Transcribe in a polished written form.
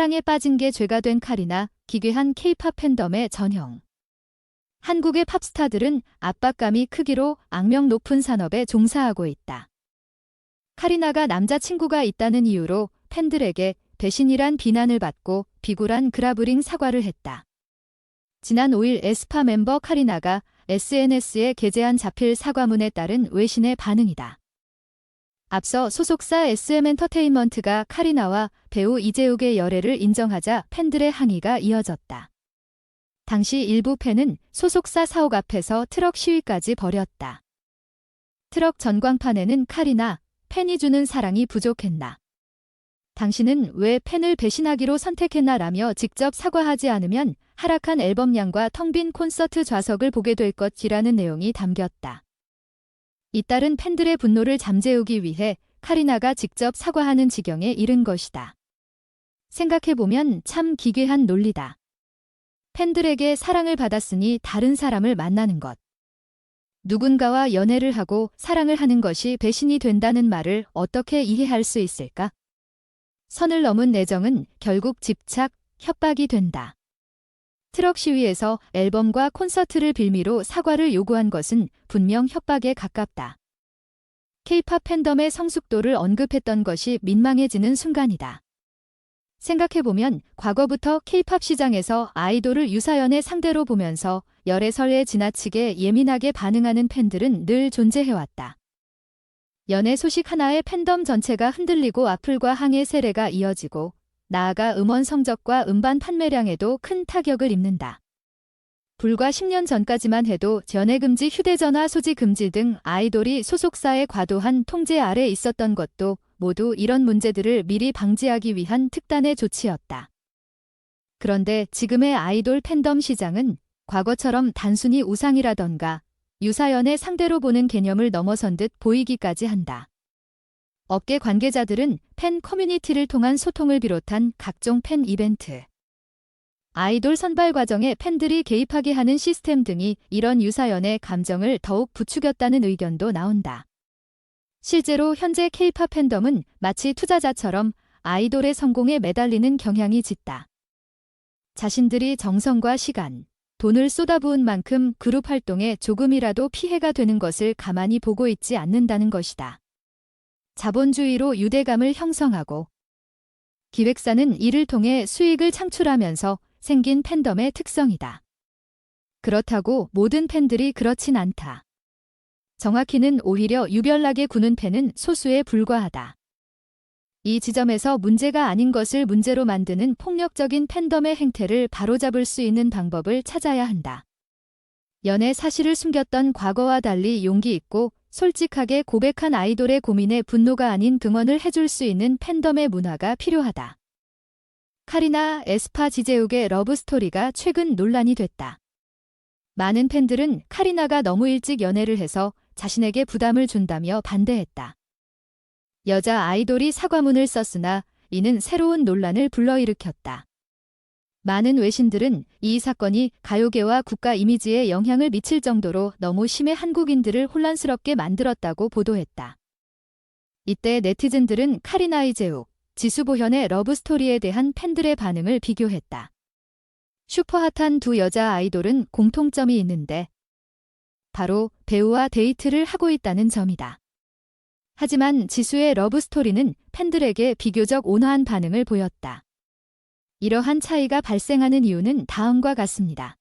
사랑에 빠진 게 죄가 된 카리나, 기괴한 K-팝 팬덤의 전형. 한국의 팝스타들은 압박감이 크기로 악명 높은 산업에 종사하고 있다. 카리나가 남자친구가 있다는 이유로 팬들에게 배신이란 비난을 받고 비굴한 그라블링 사과를 했다. 지난 5일 에스파 멤버 카리나가 SNS에 게재한 자필 사과문에 따른 외신의 반응이다. 앞서 소속사 SM엔터테인먼트가 카리나와 배우 이재욱의 열애를 인정하자 팬들의 항의가 이어졌다. 당시 일부 팬은 소속사 사옥 앞에서 트럭 시위까지 벌였다. 트럭 전광판에는 카리나, 팬이 주는 사랑이 부족했나? 당신은 왜 팬을 배신하기로 선택했나 라며 직접 사과하지 않으면 하락한 앨범량과 텅 빈 콘서트 좌석을 보게 될 것이라는 내용이 담겼다. 잇따른 팬들의 분노를 잠재우기 위해 카리나가 직접 사과하는 지경에 이른 것이다. 생각해보면 참 기괴한 논리다. 팬들에게 사랑을 받았으니 다른 사람을 만나는 것. 누군가와 연애를 하고 사랑을 하는 것이 배신이 된다는 말을 어떻게 이해할 수 있을까? 선을 넘은 애정은 결국 집착, 협박이 된다. 트럭 시위에서 앨범과 콘서트를 빌미로 사과를 요구한 것은 분명 협박에 가깝다. K-팝 팬덤의 성숙도를 언급했던 것이 민망해지는 순간이다. 생각해보면 과거부터 K-팝 시장에서 아이돌을 유사연의 상대로 보면서 열애설에 지나치게 예민하게 반응하는 팬들은 늘 존재해왔다. 연애 소식 하나에 팬덤 전체가 흔들리고 악플과 항의 세례가 이어지고 나아가 음원 성적과 음반 판매량에도 큰 타격을 입는다. 불과 10년 전까지만 해도 연애금지, 휴대전화 소지 금지 등 아이돌이 소속사의 과도한 통제 아래 있었던 것도 모두 이런 문제들을 미리 방지하기 위한 특단의 조치였다. 그런데 지금의 아이돌 팬덤 시장은 과거처럼 단순히 우상이라던가 유사연애 상대로 보는 개념을 넘어선 듯 보이기까지 한다. 업계 관계자들은 팬 커뮤니티를 통한 소통을 비롯한 각종 팬 이벤트, 아이돌 선발 과정에 팬들이 개입하게 하는 시스템 등이 이런 유사연애 감정을 더욱 부추겼다는 의견도 나온다. 실제로 현재 K-팝 팬덤은 마치 투자자처럼 아이돌의 성공에 매달리는 경향이 짙다. 자신들이 정성과 시간, 돈을 쏟아부은 만큼 그룹 활동에 조금이라도 피해가 되는 것을 가만히 보고 있지 않는다는 것이다. 자본주의로 유대감을 형성하고 기획사는 이를 통해 수익을 창출하면서 생긴 팬덤의 특성이다. 그렇다고 모든 팬들이 그렇진 않다. 정확히는 오히려 유별나게 구는 팬은 소수에 불과하다. 이 지점에서 문제가 아닌 것을 문제로 만드는 폭력적인 팬덤의 행태를 바로잡을 수 있는 방법을 찾아야 한다. 연애 사실을 숨겼던 과거와 달리 용기 있고 솔직하게 고백한 아이돌의 고민에 분노가 아닌 등원을 해줄 수 있는 팬덤의 문화가 필요하다. 카리나, 에스파 지제욱의 러브스토리가 최근 논란이 됐다. 많은 팬들은 카리나가 너무 일찍 연애를 해서 자신에게 부담을 준다며 반대했다. 여자 아이돌이 사과문을 썼으나 이는 새로운 논란을 불러일으켰다. 많은 외신들은 이 사건이 가요계와 국가 이미지에 영향을 미칠 정도로 너무 심해 한국인들을 혼란스럽게 만들었다고 보도했다. 이때 네티즌들은 카리나 이재욱, 지수보현의 러브스토리에 대한 팬들의 반응을 비교했다. 슈퍼핫한 두 여자 아이돌은 공통점이 있는데 바로 배우와 데이트를 하고 있다는 점이다. 하지만 지수의 러브스토리는 팬들에게 비교적 온화한 반응을 보였다. 이러한 차이가 발생하는 이유는 다음과 같습니다.